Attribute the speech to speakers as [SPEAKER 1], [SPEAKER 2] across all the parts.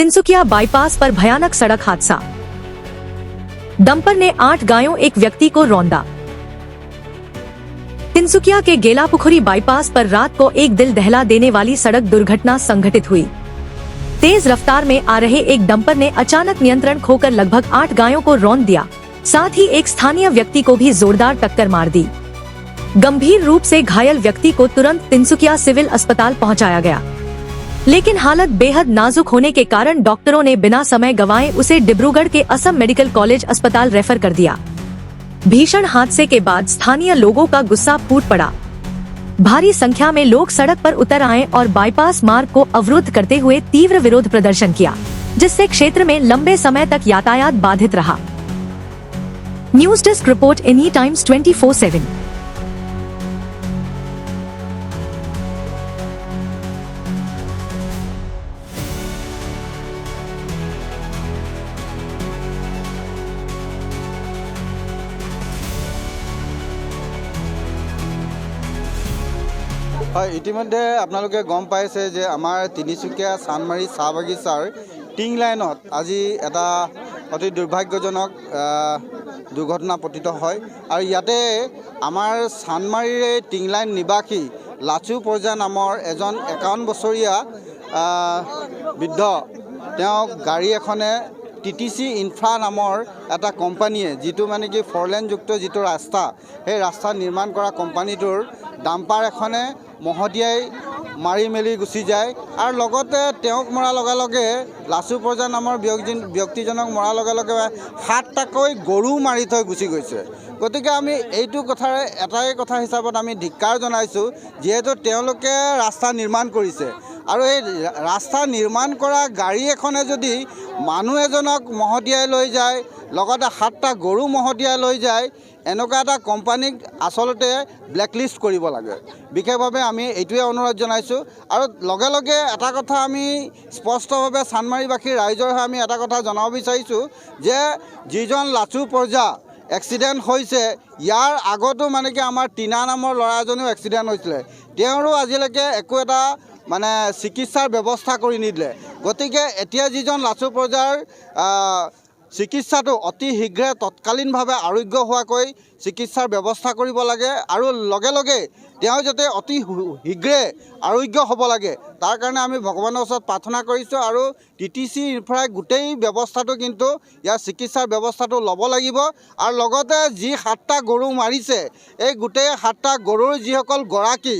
[SPEAKER 1] Tinsukia bypass पर भयानक सड़क हादसा। डंपर ने 8 गायों एक व्यक्ति को रौंदा। तिनसुकिया के गेलापुखुरी बाईपास पर रात को एक दिल दहला देने वाली सड़क दुर्घटना संघटित हुई। तेज रफ्तार में आ रहे एक डंपर ने अचानक नियंत्रण खोकर लगभग 8 गायों को रौंद दिया, साथ ही एक स्थानीय व्यक्ति को भी जोरदार टक्कर मार दी। गंभीर रूप से घायल व्यक्ति को तुरंत तिनसुकिया सिविल अस्पताल पहुंचाया गया, लेकिन हालत बेहद नाजुक होने के कारण डॉक्टरों ने बिना समय गंवाए उसे डिब्रूगढ़ के असम मेडिकल कॉलेज अस्पताल रेफर कर दिया। भीषण हादसे के बाद स्थानीय लोगों का गुस्सा फूट पड़ा। भारी संख्या में लोग सड़क पर उतर आए और बाईपास मार्ग को अवरुद्ध करते हुए तीव्र विरोध प्रदर्शन किया, जिससे क्षेत्र में लंबे समय तक यातायात बाधित रहा। News desk report any times 24/7।
[SPEAKER 2] ইতিমধ্যে আপোনালোকে গম পাইছে যে আমাৰ তিনিচুকীয়া চানমাৰী চাহ বাগিচাৰ টিং লাইনত আজি এটা অতি দুৰ্ভাগ্যজনক দুৰ্ঘটনা পতিত হয়। আৰু ইয়াতে আমাৰ চানমাৰীৰে টিং লাইন নিবাসী লাচু পৰ্জা নামৰ এজন 51 বছৰীয়া বৃদ্ধ, তেওঁক গাড়ী এখনে TTC ইনফ্ৰা নামৰ এটা কোম্পানীয়ে, যিটো মানে কি 4 লেনযুক্ত যিটো ৰাস্তা, সেই ৰাস্তা নিৰ্মাণ কৰা কোম্পানীটোৰ ডাম্পাৰ এখনে মহতিয়াই মাৰি মেলি গুচি যায়। আৰু লগতে তেওঁক মৰাৰ লগে লগে লাচু পৰ্জা নামৰ ব্যক্তিজনক মৰাৰ লগে লগে 7টাকৈ গৰু মাৰি থৈ গুচি গৈছে। গতিকে আমি এইটো কথাৰে এটাই কথা হিচাপত আমি ধিক্কাৰ জনাইছোঁ, যিহেতু তেওঁলোকে ৰাস্তা নিৰ্মাণ কৰিছে আৰু এই ৰাস্তা নিৰ্মাণ কৰা গাড়ী এখনে যদি মানুহ এজনক মহতিয়াই লৈ যায়, লগতে 7টা গৰু মহতিয়াই লৈ যায়, এনেকুৱা এটা কোম্পানীক আচলতে ব্লেকলিষ্ট কৰিব লাগে। বিশেষভাৱে আমি এইটোৱে অনুৰোধ জনাইছোঁ। আৰু লগে লগে এটা কথা আমি স্পষ্টভাৱে চানমাৰীবাসী ৰাইজৰ হৈ আমি এটা কথা জনাব বিচাৰিছোঁ যে যিজন লাচু পৰ্জা এক্সিডেণ্ট হৈছে, ইয়াৰ আগতো মানে কি আমাৰ টিনা নামৰ ল'ৰা এজনেও এক্সিডেণ্ট হৈছিলে, তেওঁৰো আজিলৈকে একো এটা মানে চিকিৎসাৰ ব্যৱস্থা কৰি নিদিলে। গতিকে এতিয়া যিজন লাচু পৰ্জাৰ চিকিৎসাটো অতি শীঘ্ৰে তৎকালীনভাৱে আৰোগ্য হোৱাকৈ চিকিৎসাৰ ব্যৱস্থা কৰিব লাগে আৰু লগে লগে তেওঁ যাতে অতি শীঘ্ৰে আৰোগ্য হ'ব লাগে, তাৰ কাৰণে আমি ভগৱানৰ ওচৰত প্ৰাৰ্থনা কৰিছোঁ। আৰু TTC ইনফ্ৰাই গোটেই ব্যৱস্থাটো কিন্তু ইয়াৰ চিকিৎসাৰ ব্যৱস্থাটো ল'ব লাগিব। আৰু লগতে যি 7টা গৰু মাৰিছে, এই গোটেই 7টা গৰুৰ যিসকল গৰাকী,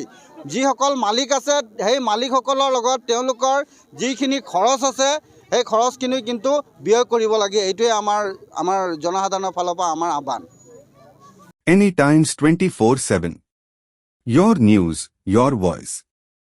[SPEAKER 2] যিসকল মালিক আছে, সেই মালিকসকলৰ লগত তেওঁলোকৰ যিখিনি খৰচ আছে, সেই খৰচখিনি কিন্তু ব্যয় কৰিব লাগে। এইটোৱে আমাৰ জনসাধাৰণৰ ফালৰ পৰা আমাৰ আহ্বান।
[SPEAKER 3] Any Times 24/7. Your news, your voice.